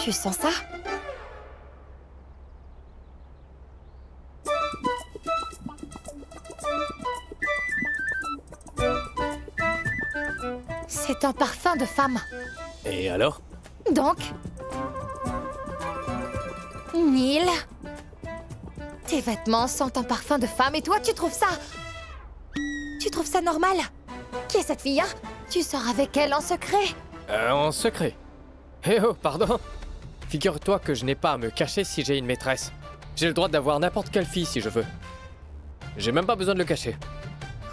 Tu sens ça? C'est un parfum de femme. Et alors? Donc? Neil? Tes vêtements sentent un parfum de femme et toi, tu trouves ça... Tu trouves ça normal? Qui est cette fille, hein? Tu sors avec elle en secret? En secret. Eh oh, pardon. Figure-toi que je n'ai pas à me cacher si j'ai une maîtresse. J'ai le droit d'avoir n'importe quelle fille si je veux. J'ai même pas besoin de le cacher.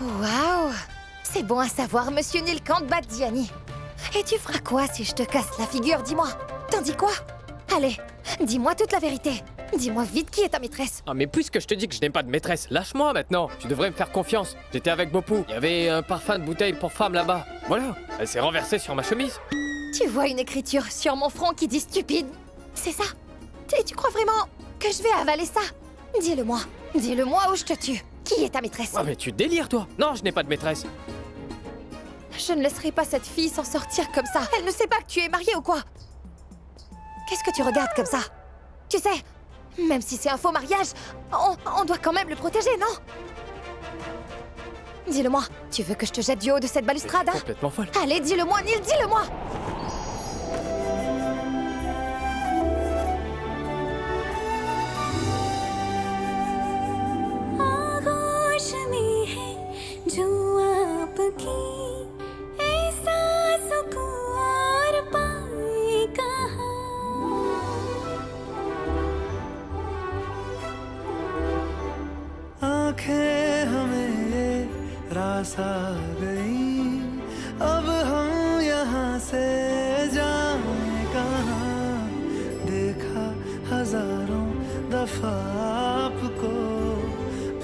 Waouh! C'est bon à savoir, monsieur Nilkant Badiani. Et tu feras quoi si je te casse la figure, dis-moi? T'en dis quoi? Allez, dis-moi toute la vérité. Dis-moi vite qui est ta maîtresse. Ah mais puisque je te dis que je n'ai pas de maîtresse, lâche-moi maintenant. Tu devrais me faire confiance. J'étais avec Bopou. Il y avait un parfum de bouteille pour femme là-bas. Voilà. Elle s'est renversée sur ma chemise. Tu vois une écriture sur mon front qui dit stupide? C'est ça? Et tu crois vraiment que je vais avaler ça? Dis-le-moi. Dis-le-moi ou je te tue. Qui est ta maîtresse? Ah mais tu délires toi. Non, je n'ai pas de maîtresse. Je ne laisserai pas cette fille s'en sortir comme ça. Elle ne sait pas que tu es marié ou quoi? Qu'est-ce que tu regardes comme ça? Tu sais, même si c'est un faux mariage, on doit quand même le protéger, non? Dis-le-moi, tu veux que je te jette du haut de cette balustrade, hein? Complètement folle. Allez, dis-le-moi, Neil, dis-le-moi! आ गई अब हम यहाँ से जाएं कहाँ देखा हजारों दफा आपको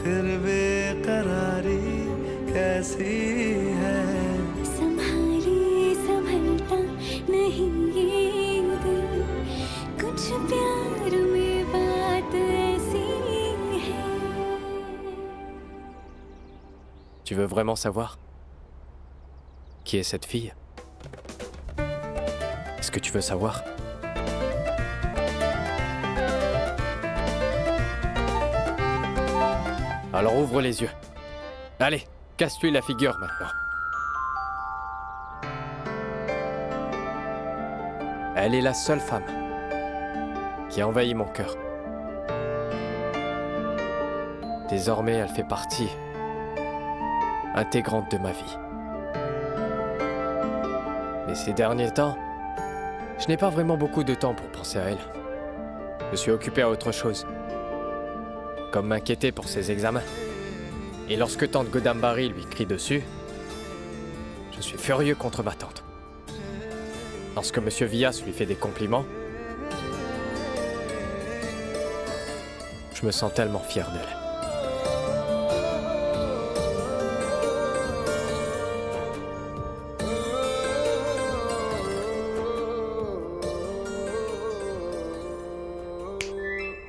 फिर बेकरारी कैसी है संभाली संभलता नहीं ये दिल कुछ प्यार में बात ऐसी है Tu veux vraiment savoir qui est cette fille? Est-ce que tu veux savoir? Alors ouvre les yeux. Allez, casse-lui la figure maintenant. Elle est la seule femme qui a envahi mon cœur. Désormais, elle fait partie intégrante de ma vie. Mais ces derniers temps, je n'ai pas vraiment beaucoup de temps pour penser à elle. Je suis occupé à autre chose, comme m'inquiéter pour ses examens. Et lorsque tante Godambari lui crie dessus, je suis furieux contre ma tante. Lorsque monsieur Vyas lui fait des compliments, je me sens tellement fier d'elle.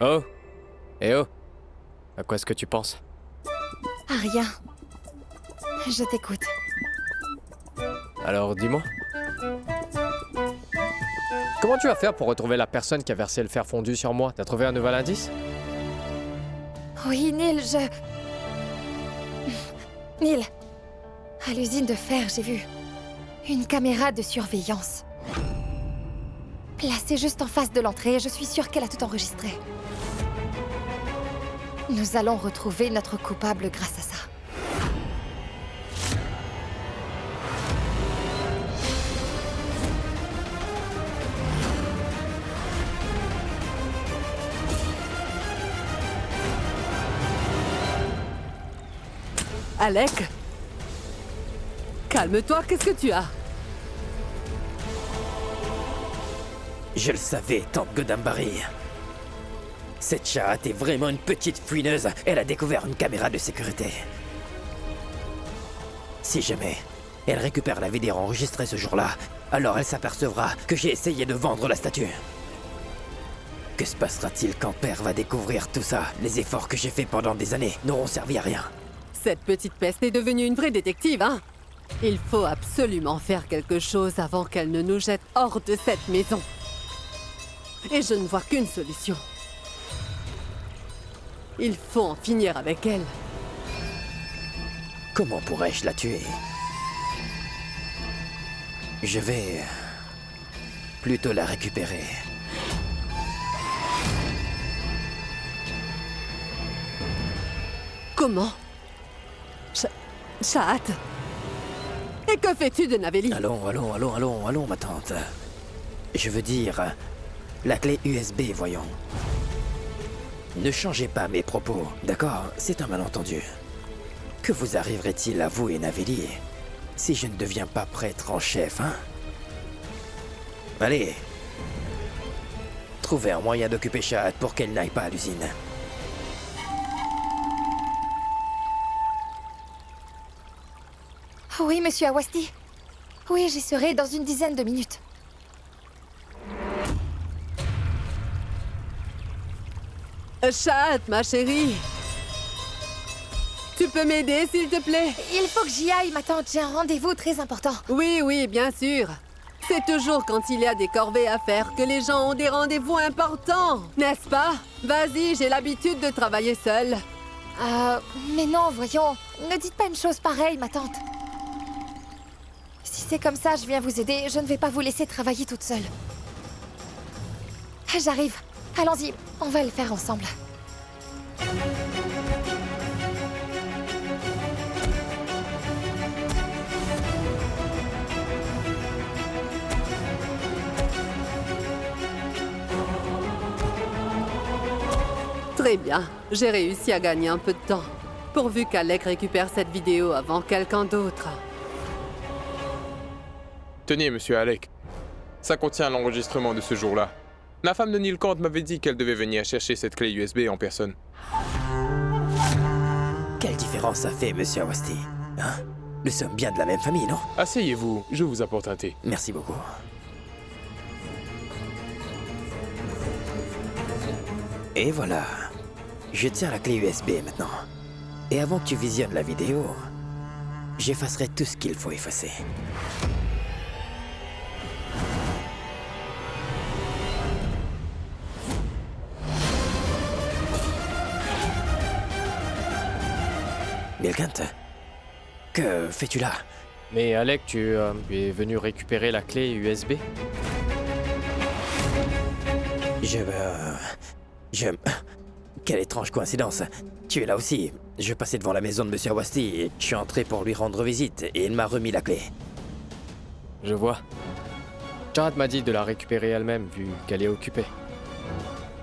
Oh! Eh oh! À quoi est-ce que tu penses? À rien. Je t'écoute. Alors dis-moi. Comment tu vas faire pour retrouver la personne qui a versé le fer fondu sur moi? T'as trouvé un nouvel indice? Oui, Neil, Neil, à l'usine de fer, j'ai vu une caméra de surveillance. Placée juste en face de l'entrée, je suis sûre qu'elle a tout enregistré. Nous allons retrouver notre coupable grâce à ça. Alec? Calme-toi, qu'est-ce que tu as? Je le savais, tante Godambari. Cette chatte est vraiment une petite fouineuse. Elle a découvert une caméra de sécurité. Si jamais elle récupère la vidéo enregistrée ce jour-là, alors elle s'apercevra que j'ai essayé de vendre la statue. Que se passera-t-il quand Père va découvrir tout ça? Les efforts que j'ai faits pendant des années n'auront servi à rien. Cette petite peste est devenue une vraie détective, hein? Il faut absolument faire quelque chose avant qu'elle ne nous jette hors de cette maison. Et je ne vois qu'une solution. Il faut en finir avec elle. Comment pourrais-je la tuer? Je vais plutôt la récupérer. Comment? Shahat? Et que fais-tu de Navelli? Allons, ma tante. Je veux dire, la clé USB, voyons. Ne changez pas mes propos, d'accord? C'est un malentendu. Que vous arriverait-il à vous et Navelli si je ne deviens pas prêtre en chef, hein? Allez. Trouvez un moyen d'occuper Shahat pour qu'elle n'aille pas à l'usine. Oui, monsieur Awasti. Oui, j'y serai dans une dizaine de minutes. Shahat, ma chérie. Tu peux m'aider, s'il te plaît? Il faut que j'y aille, ma tante. J'ai un rendez-vous très important. Oui, bien sûr. C'est toujours quand il y a des corvées à faire que les gens ont des rendez-vous importants, n'est-ce pas? Vas-y, j'ai l'habitude de travailler seule. Mais non, voyons. Ne dites pas une chose pareille, ma tante. Si c'est comme ça, je viens vous aider. Je ne vais pas vous laisser travailler toute seule. J'arrive. Allons-y, on va le faire ensemble. Très bien, j'ai réussi à gagner un peu de temps. Pourvu qu'Alec récupère cette vidéo avant quelqu'un d'autre. Tenez, monsieur Alec. Ça contient l'enregistrement de ce jour-là. La femme de Neil Kant m'avait dit qu'elle devait venir chercher cette clé USB en personne. Quelle différence ça fait, monsieur Awasti? Hein? Nous sommes bien de la même famille, non? Asseyez-vous, je vous apporte un thé. Merci beaucoup. Et voilà. Je tiens la clé USB maintenant. Et avant que tu visionnes la vidéo, j'effacerai tout ce qu'il faut effacer. Milkant, que fais-tu là? Mais Alec, tu es venu récupérer la clé USB? Quelle étrange coïncidence. Tu es là aussi. Je passais devant la maison de Monsieur Awasti et je suis entré pour lui rendre visite et il m'a remis la clé. Je vois. Shahat m'a dit de la récupérer elle-même, vu qu'elle est occupée.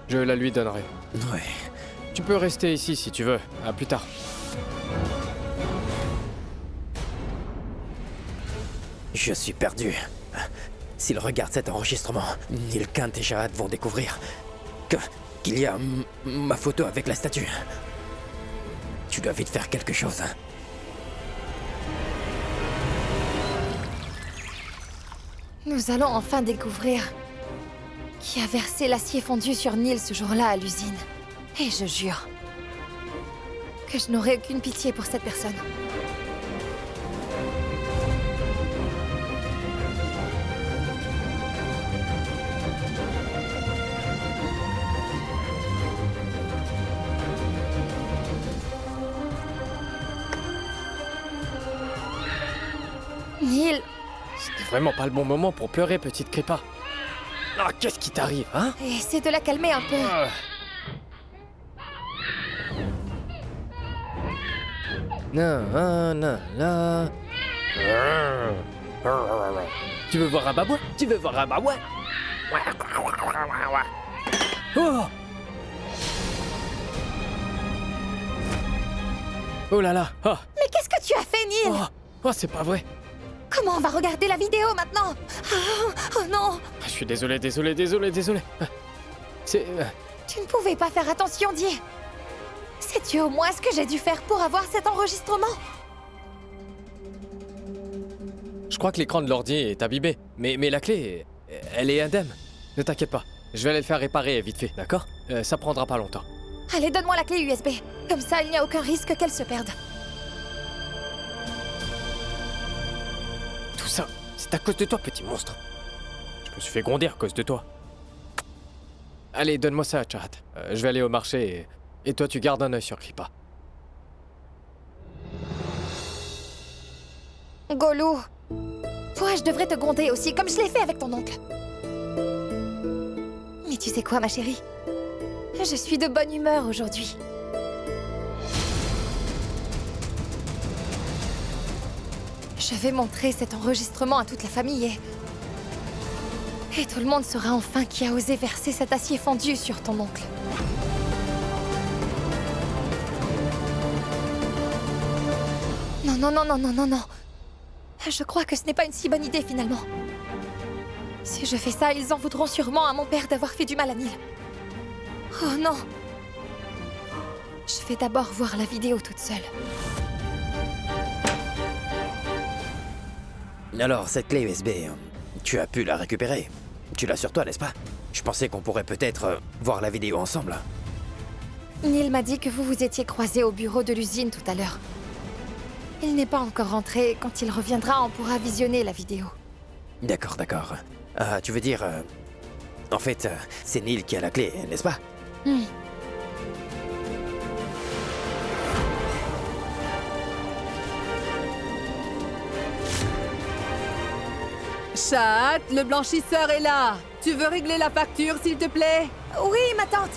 Je la lui donnerai. Ouais. Tu peux rester ici si tu veux. À plus tard. Je suis perdu. S'il regarde cet enregistrement, Neil Kant et Shahat vont découvrir qu'il y a ma photo avec la statue. Tu dois vite faire quelque chose. Nous allons enfin découvrir qui a versé l'acier fondu sur Neil ce jour-là à l'usine. Et je jure que je n'aurai aucune pitié pour cette personne. Neil, C'était vraiment pas le bon moment pour pleurer, petite Kripa. Ah, qu'est-ce qui t'arrive, hein? essaie de la calmer un peu. Non. Tu veux voir un babouin? Tu veux voir un babouin? Oh! Oh là là! Oh, Mais qu'est-ce que tu as fait, Neil? oh, c'est pas vrai! Comment on va regarder la vidéo maintenant? Oh non! Je suis désolé. C'est... Tu ne pouvais pas faire attention, Dieu. Sais-tu au moins ce que j'ai dû faire pour avoir cet enregistrement? Je crois que l'écran de l'ordi est abîmé. Mais la clé, elle est indemne. Ne t'inquiète pas. Je vais aller le faire réparer vite fait, d'accord? Ça prendra pas longtemps. Allez, donne-moi la clé USB. Comme ça, il n'y a aucun risque qu'elle se perde. Tout ça, c'est à cause de toi, petit monstre. Je me suis fait gronder à cause de toi. Allez, donne-moi ça, Chahat. Je vais aller au marché et toi tu gardes un œil sur Kripa. Golou, toi, je devrais te gronder aussi, comme je l'ai fait avec ton oncle. Mais tu sais quoi, ma chérie? Je suis de bonne humeur aujourd'hui. Je vais montrer cet enregistrement à toute la famille et tout le monde saura enfin qui a osé verser cet acier fondu sur ton oncle. Non, non, non, non, non, non, non. Je crois que ce n'est pas une si bonne idée finalement. Si je fais ça, ils en voudront sûrement à mon père d'avoir fait du mal à Neil. Oh non. Je vais d'abord voir la vidéo toute seule. Alors, cette clé USB, tu as pu la récupérer. Tu l'as sur toi, n'est-ce pas? Je pensais qu'on pourrait peut-être voir la vidéo ensemble. Neil m'a dit que vous vous étiez croisés au bureau de l'usine tout à l'heure. Il n'est pas encore rentré. Quand il reviendra, on pourra visionner la vidéo. D'accord, d'accord. Tu veux dire... en fait, c'est Neil qui a la clé, n'est-ce pas? Chat, le blanchisseur est là. Tu veux régler la facture, s'il te plaît? Oui, ma tante.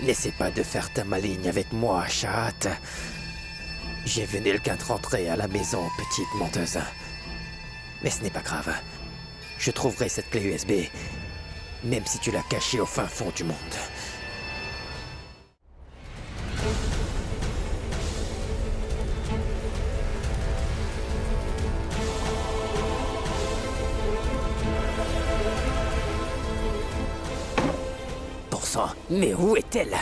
N'essaie pas de faire ta maligne avec moi, Chat. J'ai vu Nilkant rentrer à la maison, petite menteuse. Mais ce n'est pas grave. Je trouverai cette clé USB, même si tu l'as cachée au fin fond du monde. Mais où est-elle?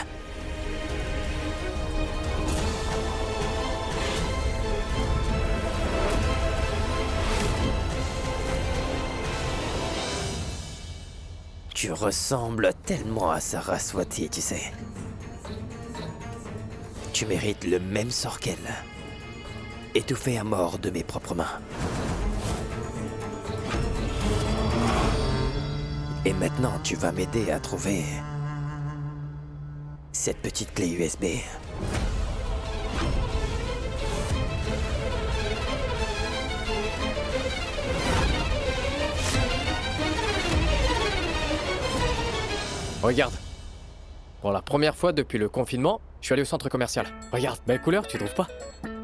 Tu ressembles tellement à Saraswati, tu sais. Tu mérites le même sort qu'elle. Étouffé à mort de mes propres mains. Et maintenant, tu vas m'aider à trouver... cette petite clé USB. Regarde. Pour la première fois depuis le confinement, je suis allé au centre commercial. Regarde, belle couleur, tu trouves pas?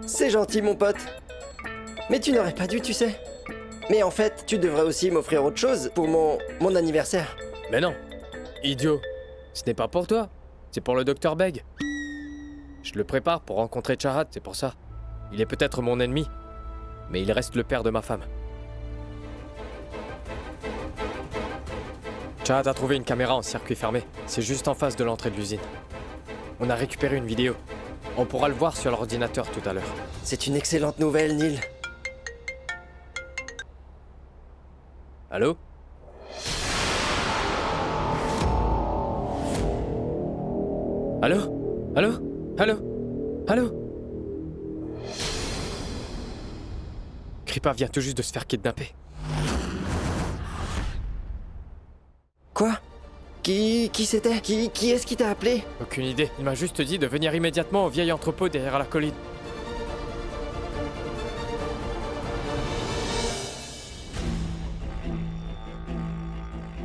C'est gentil, mon pote. Mais tu n'aurais pas dû, tu sais. Mais en fait, tu devrais aussi m'offrir autre chose pour mon anniversaire. Mais non. Idiot. Ce n'est pas pour toi. C'est pour le docteur Beg. Je le prépare pour rencontrer Chahat, c'est pour ça. Il est peut-être mon ennemi, mais il reste le père de ma femme. Chahat a trouvé une caméra en circuit fermé. C'est juste en face de l'entrée de l'usine. On a récupéré une vidéo. On pourra le voir sur l'ordinateur tout à l'heure. C'est une excellente nouvelle, Neil. Allô? Allô? Allô? Allô? Allô? Kripa vient tout juste de se faire kidnapper. Quoi? Qui c'était? Qui est-ce qui t'a appelé? Aucune idée. Il m'a juste dit de venir immédiatement au vieil entrepôt derrière la colline.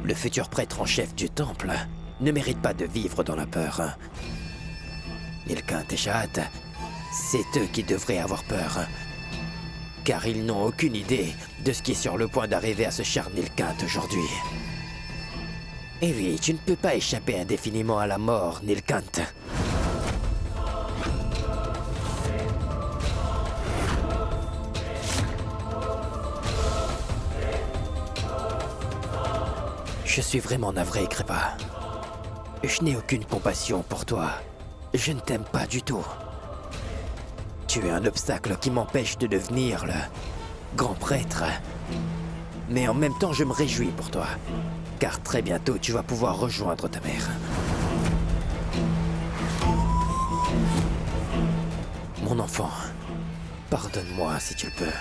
Le futur prêtre en chef du temple ne mérite pas de vivre dans la peur. Nilkant et Chahat, c'est eux qui devraient avoir peur. Car ils n'ont aucune idée de ce qui est sur le point d'arriver à ce cher Nilkant aujourd'hui. Et oui, tu ne peux pas échapper indéfiniment à la mort, Nilkant. Je suis vraiment navré, Kripa. Je n'ai aucune compassion pour toi. Je ne t'aime pas du tout. Tu es un obstacle qui m'empêche de devenir le grand prêtre. Mais en même temps, je me réjouis pour toi. Car très bientôt, tu vas pouvoir rejoindre ta mère. Mon enfant, pardonne-moi si tu le peux.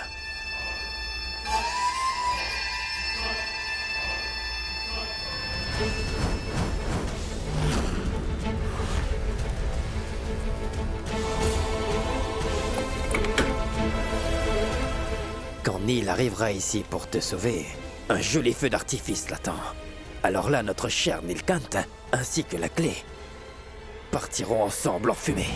Quand Neil arrivera ici pour te sauver, un joli feu d'artifice l'attend. Alors là, notre cher Nilkant, ainsi que la clé, partiront ensemble en fumée.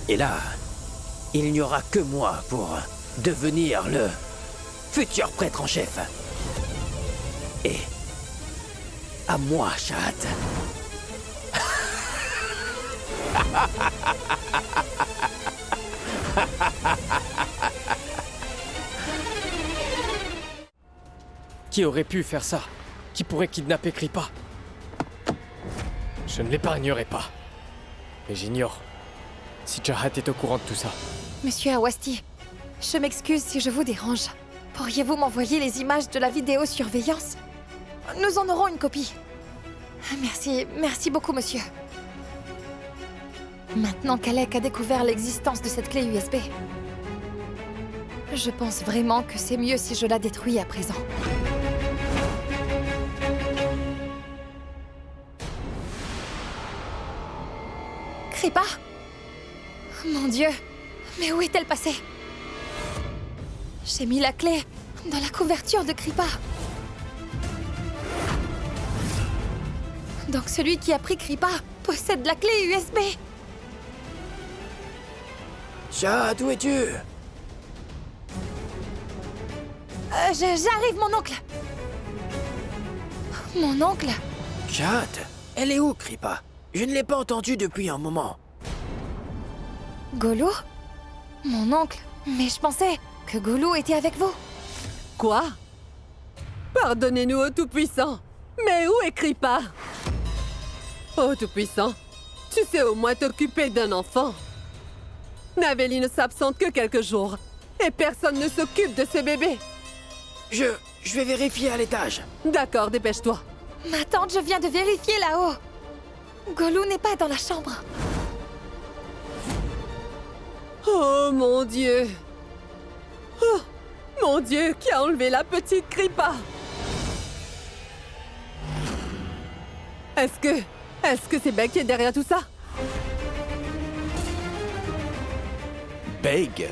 Et là, il n'y aura que moi pour devenir le futur prêtre en chef. Et à moi, Shahat. Qui aurait pu faire ça? Qui pourrait kidnapper Kripa? Je ne l'épargnerai pas. Mais j'ignore si Chahat est au courant de tout ça. Monsieur Awasti, je m'excuse si je vous dérange. Pourriez-vous m'envoyer les images de la vidéosurveillance? Nous en aurons une copie. Merci beaucoup, monsieur. Maintenant qu'Alec a découvert l'existence de cette clé USB, je pense vraiment que c'est mieux si je la détruis à présent. Kripa? Mon Dieu, mais où est-elle passée? J'ai mis la clé dans la couverture de Kripa. Donc celui qui a pris Kripa possède la clé USB. Shahat, où es-tu? J'arrive, mon oncle. Mon oncle? Shahat, elle est où, Kripa? Je ne l'ai pas entendue depuis un moment. Golou? Mon oncle? Mais je pensais que Golou était avec vous. Quoi? Pardonnez-nous, ô Tout-Puissant. Mais où est Kripa? Ô Tout-Puissant, tu sais au moins t'occuper d'un enfant. Naveli ne s'absente que quelques jours. Et personne ne s'occupe de ce bébé. Je vais vérifier à l'étage. D'accord, dépêche-toi. Ma tante, je viens de vérifier là-haut. Golou n'est pas dans la chambre. Oh mon Dieu! Oh mon Dieu, qui a enlevé la petite Kripa? Est-ce que c'est Beg qui est derrière tout ça? Beg?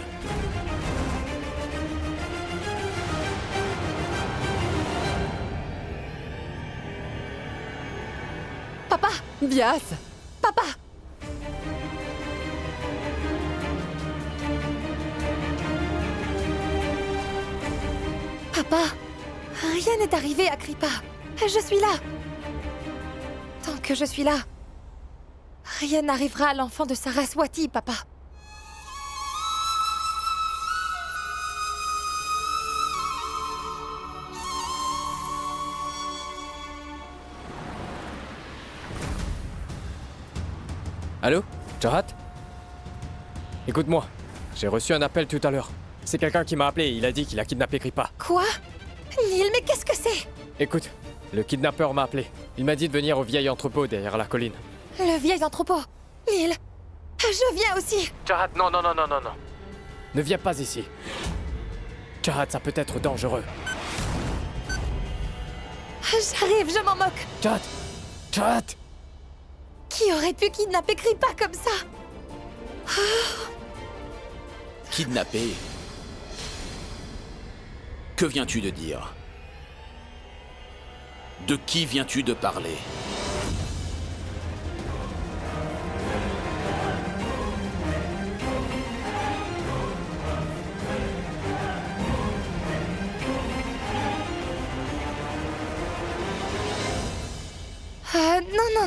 Papa! Bias! Papa! Papa, rien n'est arrivé à Kripa. Je suis là. Tant que je suis là, rien n'arrivera à l'enfant de Saraswati, papa. Allô? Chahat? Écoute-moi, j'ai reçu un appel tout à l'heure. C'est quelqu'un qui m'a appelé et il a dit qu'il a kidnappé Kripa. Quoi? Neil, mais qu'est-ce que c'est? Écoute, le kidnappeur m'a appelé. Il m'a dit de venir au vieil entrepôt derrière la colline. Le vieil entrepôt. Neil, je viens aussi. Chahat, non. Ne viens pas ici. Chahat, ça peut être dangereux. J'arrive, je m'en moque. Chahat! Qui aurait pu kidnapper Kripa comme ça? Kidnappé? Que viens-tu de dire? De qui viens-tu de parler?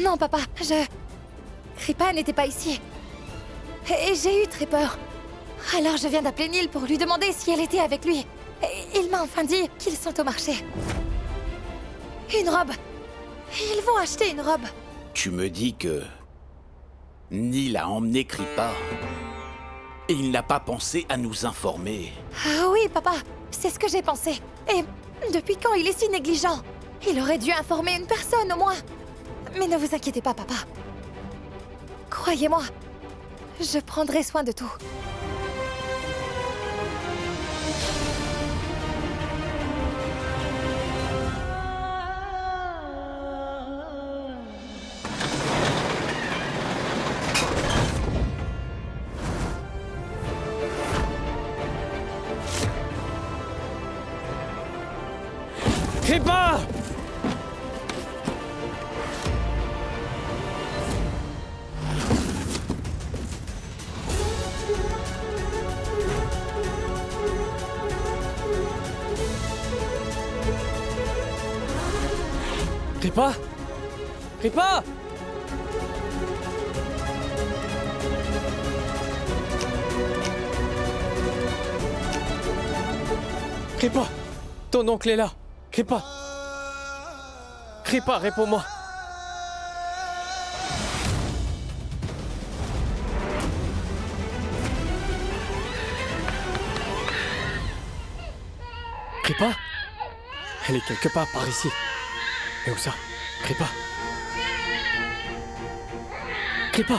Non, papa, Kripa n'était pas ici. Et j'ai eu très peur. Alors je viens d'appeler Neil pour lui demander si elle était avec lui. Et il m'a enfin dit qu'ils sont au marché. Une robe. Ils vont acheter une robe. Tu me dis que Neil a emmené Kripa et il n'a pas pensé à nous informer. Ah oui, papa, c'est ce que j'ai pensé. Et depuis quand il est si négligent? Il aurait dû informer une personne au moins. Mais ne vous inquiétez pas, papa. Croyez-moi, je prendrai soin de tout. Kripa! Kripa? Kripa? Kripa! Ton oncle est là! Kripa! Kripa, réponds-moi! Kripa? Elle est quelque part par ici. Mais où ça? Kripa? Kripa?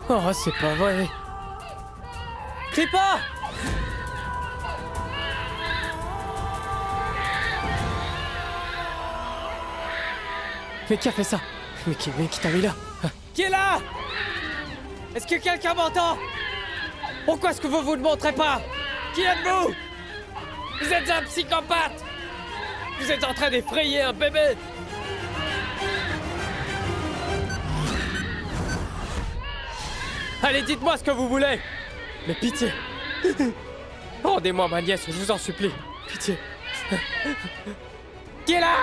Oh, c'est pas vrai. Kripa! Mais qui a fait ça? Mais qui t'a mis là? Qui est là? Est-ce que quelqu'un m'entend? Pourquoi est-ce que vous ne montrez pas? Qui êtes-vous? Vous êtes un psychopathe! Vous êtes en train d'effrayer un bébé! Allez, dites-moi ce que vous voulez! Mais pitié! Rendez-moi ma nièce, je vous en supplie! Pitié! Qui est là?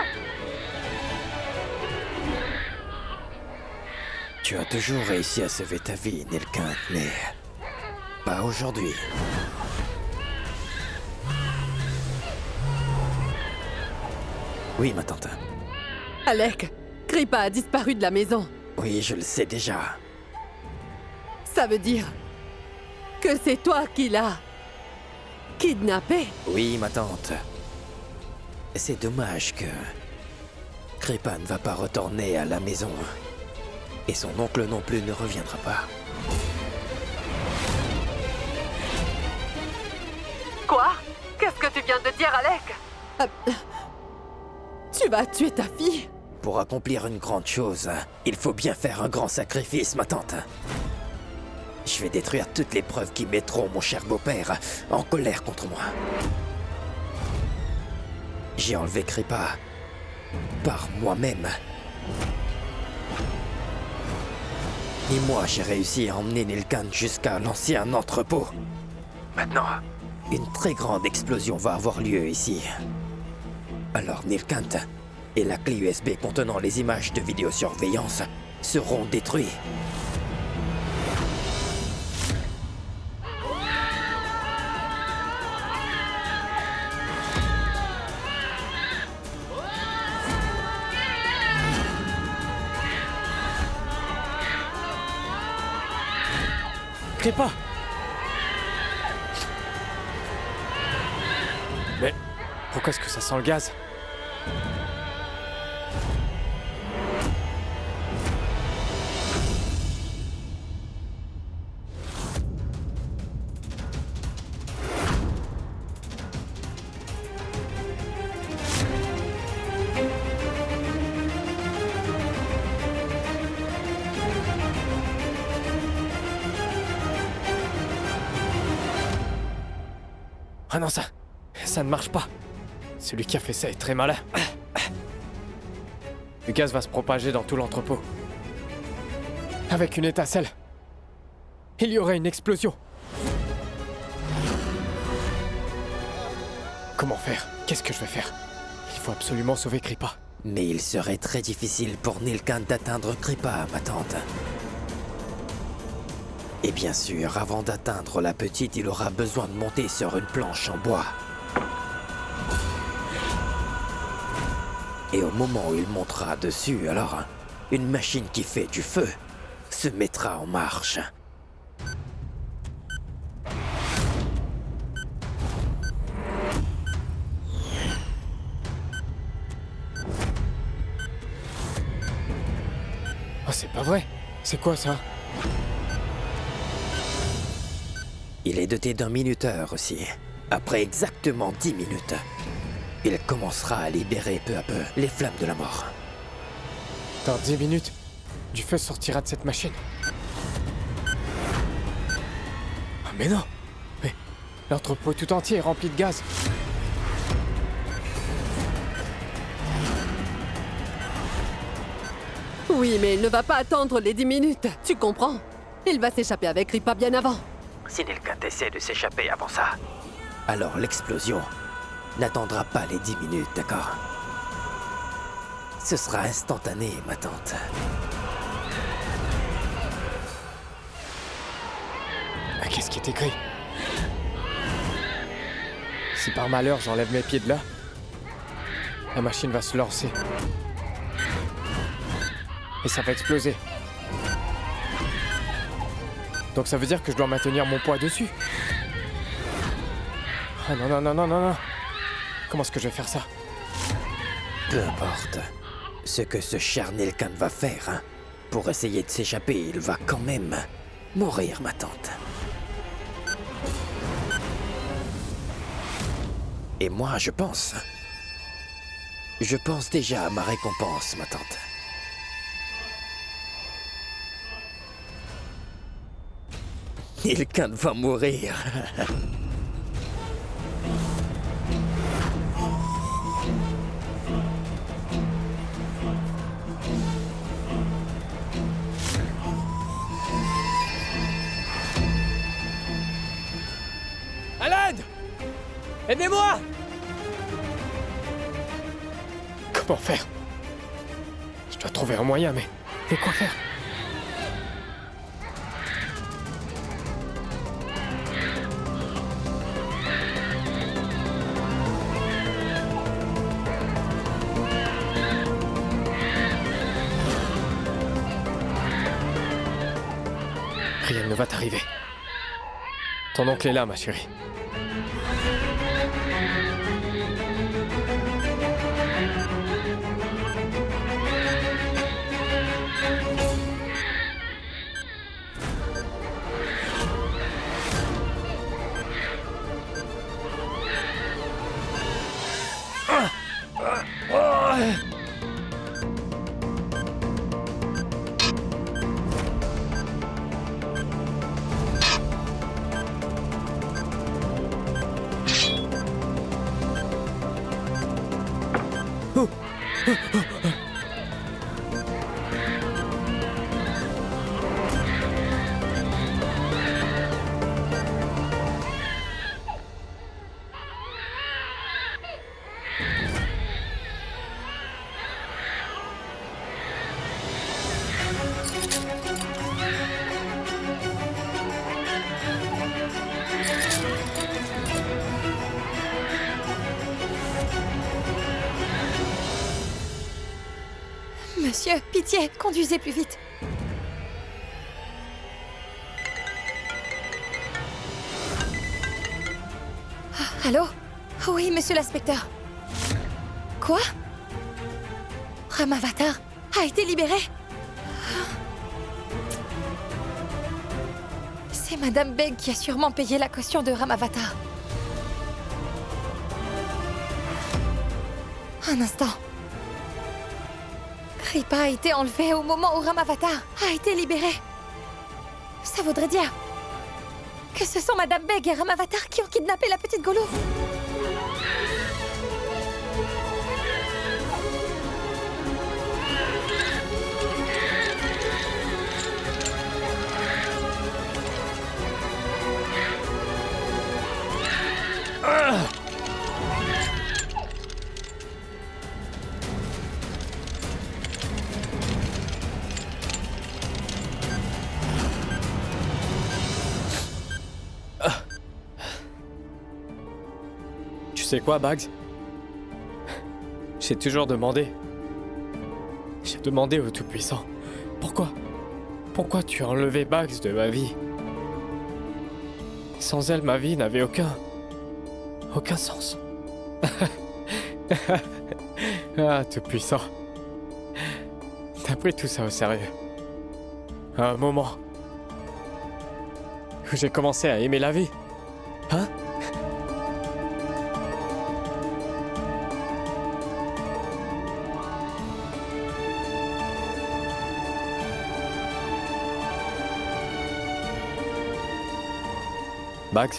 Tu as toujours réussi à sauver ta vie, Nilkant, mais pas aujourd'hui. Oui, ma tante. Alec, Kripa a disparu de la maison. Oui, je le sais déjà. Ça veut dire que c'est toi qui l'as kidnappé? Oui, ma tante. C'est dommage que Kripa ne va pas retourner à la maison. Et son oncle non plus ne reviendra pas. Quoi? Qu'est-ce que tu viens de dire, Alec? Tu vas tuer ta fille? Pour accomplir une grande chose, il faut bien faire un grand sacrifice, ma tante. Je vais détruire toutes les preuves qui mettront mon cher beau-père en colère contre moi. J'ai enlevé Kripa par moi-même. Et moi, j'ai réussi à emmener Nilkant jusqu'à l'ancien entrepôt. Maintenant, une très grande explosion va avoir lieu ici. Alors Nilkant et la clé USB contenant les images de vidéosurveillance seront détruits. Kripa! Mais pourquoi est-ce que ça sent le gaz? Ah non, ça ne marche pas. Celui qui a fait ça est très malin. Le gaz va se propager dans tout l'entrepôt. Avec une étincelle, il y aurait une explosion. Comment faire? Qu'est-ce que je vais faire? Il faut absolument sauver Kripa. Mais il serait très difficile pour Nilkant d'atteindre Kripa, ma tante. Et bien sûr, avant d'atteindre la petite, il aura besoin de monter sur une planche en bois. Et au moment où il montera dessus, alors, une machine qui fait du feu se mettra en marche. Oh, c'est pas vrai. C'est quoi ça? Il est doté d'un minuteur aussi. Après exactement 10 minutes, il commencera à libérer peu à peu les flammes de la mort. Dans 10 minutes, du feu sortira de cette machine. Ah mais non! Mais l'entrepôt tout entier est rempli de gaz. Oui, mais il ne va pas attendre les 10 minutes, tu comprends? Il va s'échapper avec Kripa bien avant. Si Nilkant essaie de s'échapper avant ça, alors l'explosion n'attendra pas les 10 minutes, d'accord? Ce sera instantané, ma tante. Ah, qu'est-ce qui est écrit? Si par malheur j'enlève mes pieds de là, la machine va se lancer. Et ça va exploser. Donc ça veut dire que je dois maintenir mon poids dessus. Ah non, non, non, non, non, non. Comment est-ce que je vais faire ça? Peu importe ce que ce cher Nilkant va faire, hein. Pour essayer de s'échapper, il va quand même mourir, ma tante. Et moi, je pense déjà à ma récompense, ma tante. Nilkant va mourir. À l'aide! Aidez-moi! Comment faire? Je dois trouver un moyen, mais quoi faire? Rien ne va t'arriver. Ton oncle est là, ma chérie. Monsieur, pitié, conduisez plus vite. Ah, allô? Oui, monsieur l'inspecteur. Quoi? Ramavatar a été libéré? C'est Madame Beg qui a sûrement payé la caution de Ramavatar. Un instant. Kripa a été enlevée au moment où Ramavatar a été libéré. Ça voudrait dire que ce sont Madame Beg et Ramavatar qui ont kidnappé la petite Golo. Tu sais quoi, Bugs? J'ai toujours demandé. J'ai demandé au Tout-Puissant. Pourquoi tu as enlevé Bugs de ma vie? Sans elle, ma vie n'avait aucun sens. Ah, Tout-Puissant. T'as pris tout ça au sérieux. À un moment où j'ai commencé à aimer la vie. Hein? Bugs?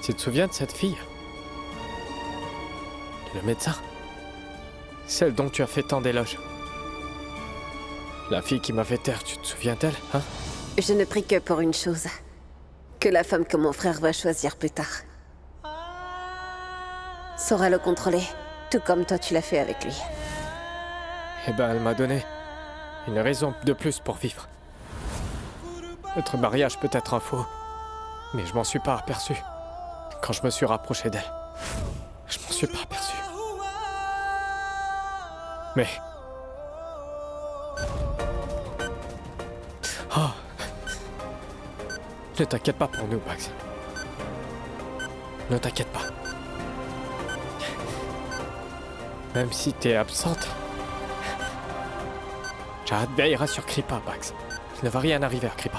Tu te souviens de cette fille? Le médecin? Celle dont tu as fait tant d'éloges. La fille qui m'a fait taire, tu te souviens d'elle, hein? Je ne prie que pour une chose. Que la femme que mon frère va choisir plus tard saura le contrôler, tout comme toi tu l'as fait avec lui. Eh ben, elle m'a donné une raison de plus pour vivre. Notre mariage peut être un faux, mais je m'en suis pas aperçu. Quand je me suis rapproché d'elle, je m'en suis pas aperçu. Mais... Oh. Ne t'inquiète pas pour nous, Bugs. Ne t'inquiète pas. Même si t'es absente, Jahad veillera sur Kripa, Bugs. Il ne va rien arriver à Kripa.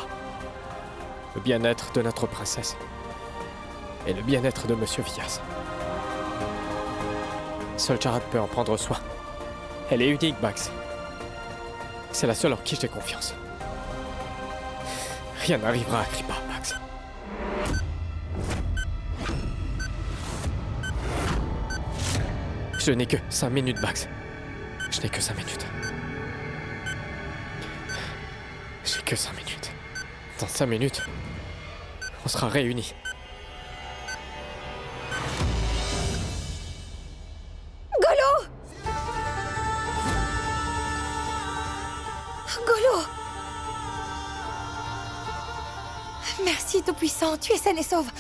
Le bien-être de notre princesse et le bien-être de Monsieur Vias. Seul Jahad peut en prendre soin. Elle est unique, Bugs. C'est la seule en qui j'ai confiance. Rien n'arrivera à Kripa, Bugs. Je n'ai que 5 minutes, Bugs. Je n'ai que 5 minutes. J'ai que 5 minutes. Dans 5 minutes, on sera réunis. Golo! Golo! Merci, Tout-Puissant, tu es saine et sauve.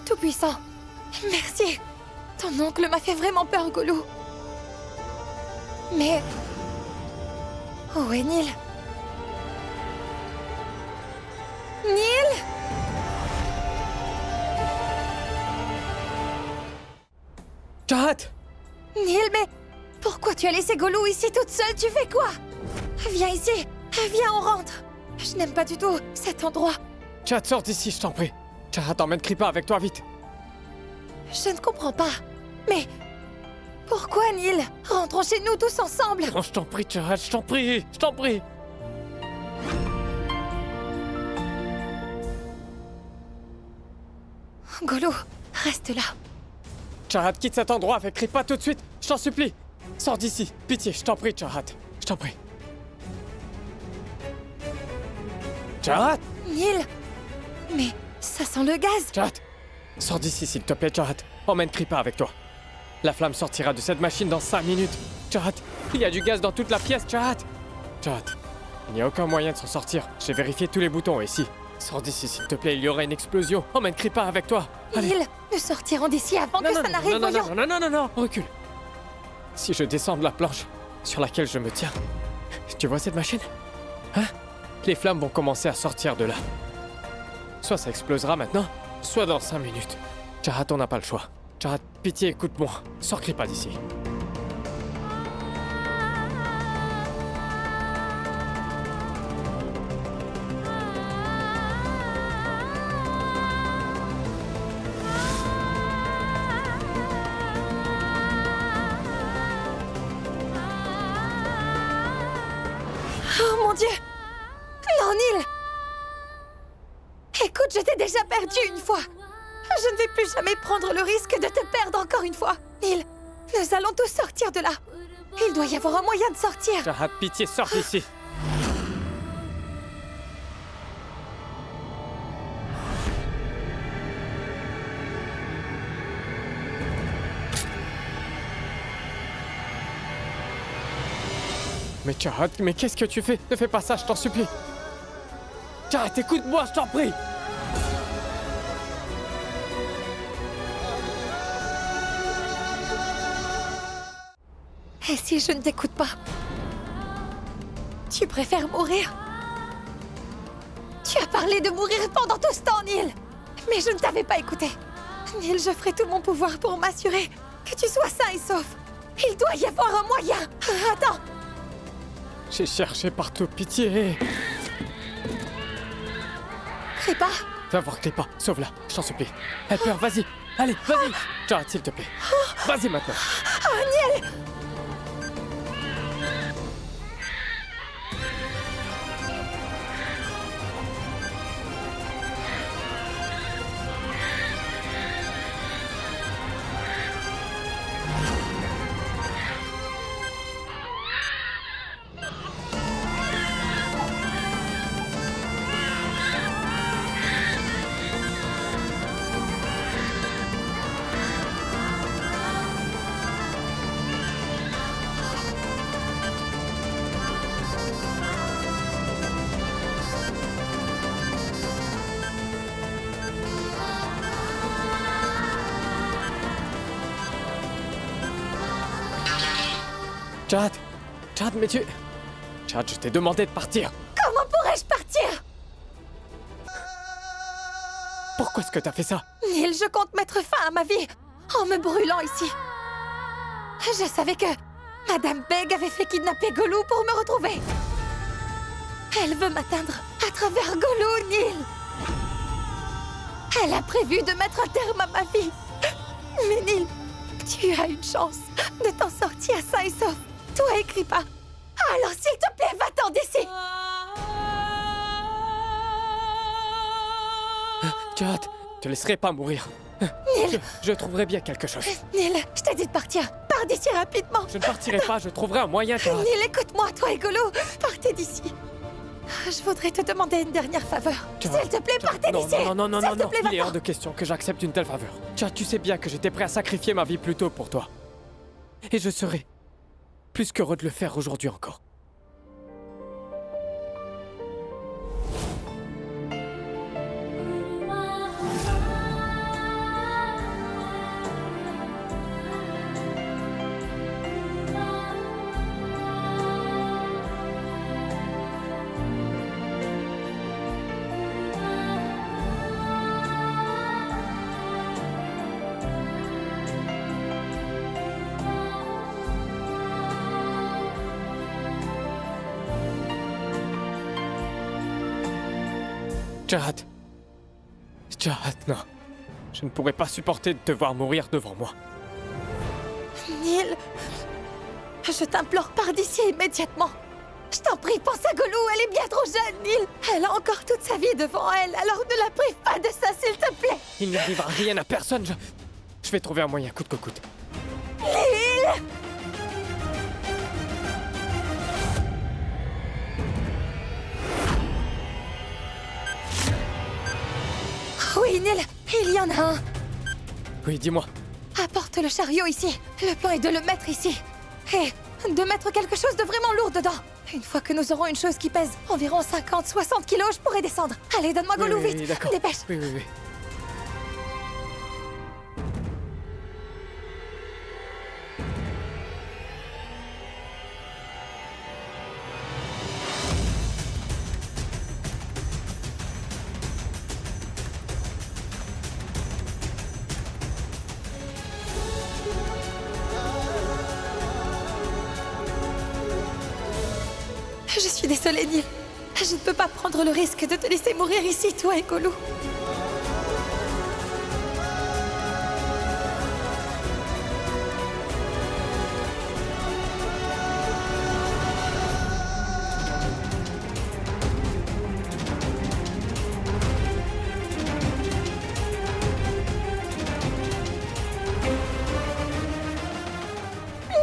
Tout-Puissant, merci. Ton oncle m'a fait vraiment peur, Golo. Mais... Où est Neil? Neil? Jahad! Neil, mais... Pourquoi tu as laissé Golo ici toute seule? Tu fais quoi? Viens ici. Viens, on rentre. Je n'aime pas du tout cet endroit. Jahad, sors d'ici, je t'en prie. Jahad, emmène Kripa avec toi, vite. Je ne comprends pas. Mais... Pourquoi, Neil? Rentrons chez nous tous ensemble. Non, je t'en prie, Jahad, je t'en prie, je t'en prie. Golo, reste là. Jahad, quitte cet endroit avec Kripa tout de suite, je t'en supplie. Sors d'ici, pitié, je t'en prie, Jahad. Je t'en prie. Jahad! Neil? Mais ça sent le gaz. Jahad! Sors d'ici, s'il te plaît, Jahad. Emmène Kripa avec toi. La flamme sortira de cette machine dans 5 minutes. Jahad, il y a du gaz dans toute la pièce, Jahad! Jahad, il n'y a aucun moyen de s'en sortir. J'ai vérifié tous les boutons ici. Sors d'ici, s'il te plaît, il y aurait une explosion. Emmène Kripa avec toi. Allez. Neil, nous sortirons d'ici avant que ça n'arrive, voyons. Non, recule. Si je descends de la planche sur laquelle je me tiens, tu vois cette machine? Hein? Les flammes vont commencer à sortir de là. Soit ça explosera maintenant, soit dans 5 minutes. Jahad, on n'a pas le choix. Jahad, pitié, écoute-moi. Sors Kripa d'ici. Oh mon Dieu! Non, Neil! Écoute, je t'ai déjà perdu une fois. Je ne vais plus jamais prendre le risque de te perdre encore une fois. Neil, nous allons tous sortir de là. Il doit y avoir un moyen de sortir. Jahad, pitié, sors d'ici. Mais Jahad, mais qu'est-ce que tu fais? Ne fais pas ça, je t'en supplie. Jahad, écoute-moi, je t'en prie. Et si je ne t'écoute pas? Tu préfères mourir? Tu as parlé de mourir pendant tout ce temps, Neil. Mais je ne t'avais pas écouté. Neil, je ferai tout mon pouvoir pour m'assurer que tu sois sain et sauf. Il doit y avoir un moyen. Attends. J'ai cherché partout, pitié. Kripa? Va voir Kripa, sauve-la, je t'en supplie. Elle pleure, vas-y. Allez, vas-y. Jade, s'il te plaît. Vas-y maintenant. Oh, Neil! Jade, Jade, mais tu... Jade, je t'ai demandé de partir. Comment pourrais-je partir? Pourquoi est-ce que t'as fait ça? Neil, je compte mettre fin à ma vie en me brûlant ici. Je savais que Madame Beg avait fait kidnapper Golou pour me retrouver. Elle veut m'atteindre à travers Golou, Neil. Elle a prévu de mettre un terme à ma vie. Mais Neil, tu as une chance de t'en sortir sain et sauf. Toi et Kripa. Alors s'il te plaît, va-t'en d'ici. Jade, te laisserai pas mourir. Neil, Je trouverai bien quelque chose. Neil, je t'ai dit de partir. Pars d'ici rapidement. Je ne partirai pas, je trouverai un moyen, Jade. Neil, écoute-moi, toi et Golou. Partez d'ici. Je voudrais te demander une dernière faveur. Jade, S'il te plaît, partez non, d'ici. non, non, non, S'il non, te non. plaît, Il est va-t'en. hors de question que j'accepte une telle faveur. Jade, tu sais bien que j'étais prêt à sacrifier ma vie plus tôt pour toi. Et je serai plus qu'heureux de le faire aujourd'hui encore. Jade. Jade, non. Je ne pourrais pas supporter de te voir mourir devant moi. Neil, je t'implore, pars d'ici immédiatement. Je t'en prie, pense à Golou, elle est bien trop jeune, Neil. Elle a encore toute sa vie devant elle, alors ne la prive pas de ça, s'il te plaît. Il n'arrivera rien à personne, je vais trouver un moyen, coûte que coûte. Neil! Oui, Neil, il y en a un. Oui, dis-moi. Apporte le chariot ici. Le plan est de le mettre ici. Et de mettre quelque chose de vraiment lourd dedans. Une fois que nous aurons une chose qui pèse environ 50-60 kilos, je pourrai descendre. Allez, donne-moi Golou, Oui, vite. d'accord. Dépêche. Oui, oui, oui. Je suis désolée, Neil. Je ne peux pas prendre le risque de te laisser mourir ici, toi et Golou.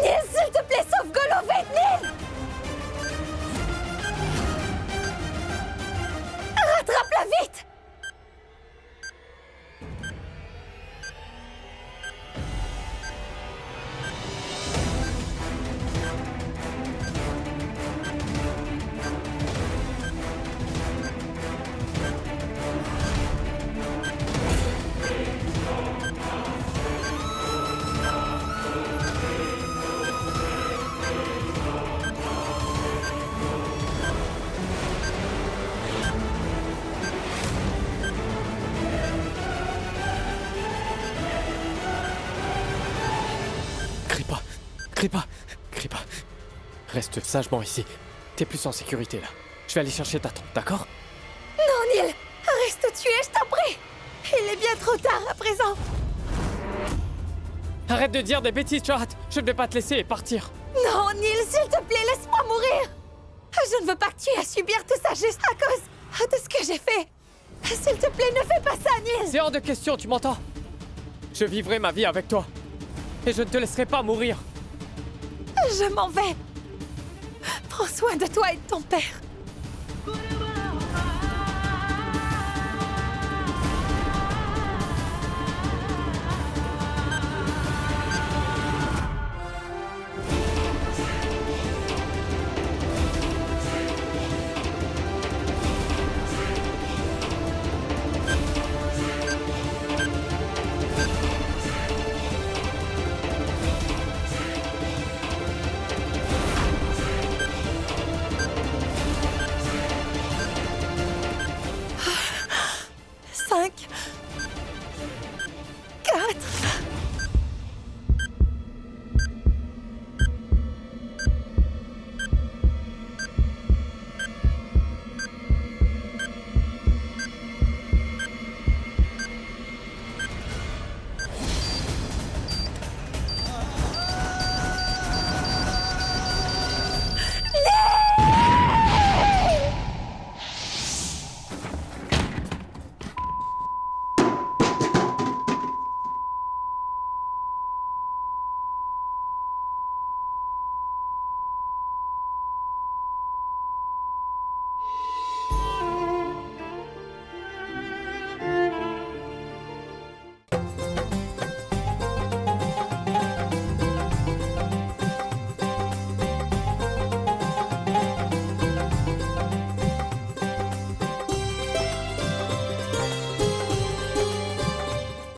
Neil, s'il te plaît, sauve Golou, vite, Neil! Rattrape-la vite! Crie pas. Reste sagement ici. T'es plus en sécurité là. Je vais aller chercher ta tante, d'accord? Non, Neil! Reste où tu es, je t'en prie! Il est bien trop tard à présent! Arrête de dire des bêtises, Cho'Gath. Je ne vais pas te laisser partir. Non, Neil, s'il te plaît, laisse-moi mourir! Je ne veux pas que tu aies à subir tout ça juste à cause de ce que j'ai fait! S'il te plaît, ne fais pas ça, Neil! C'est hors de question, tu m'entends? Je vivrai ma vie avec toi. Et je ne te laisserai pas mourir. Je m'en vais! Prends soin de toi et de ton père!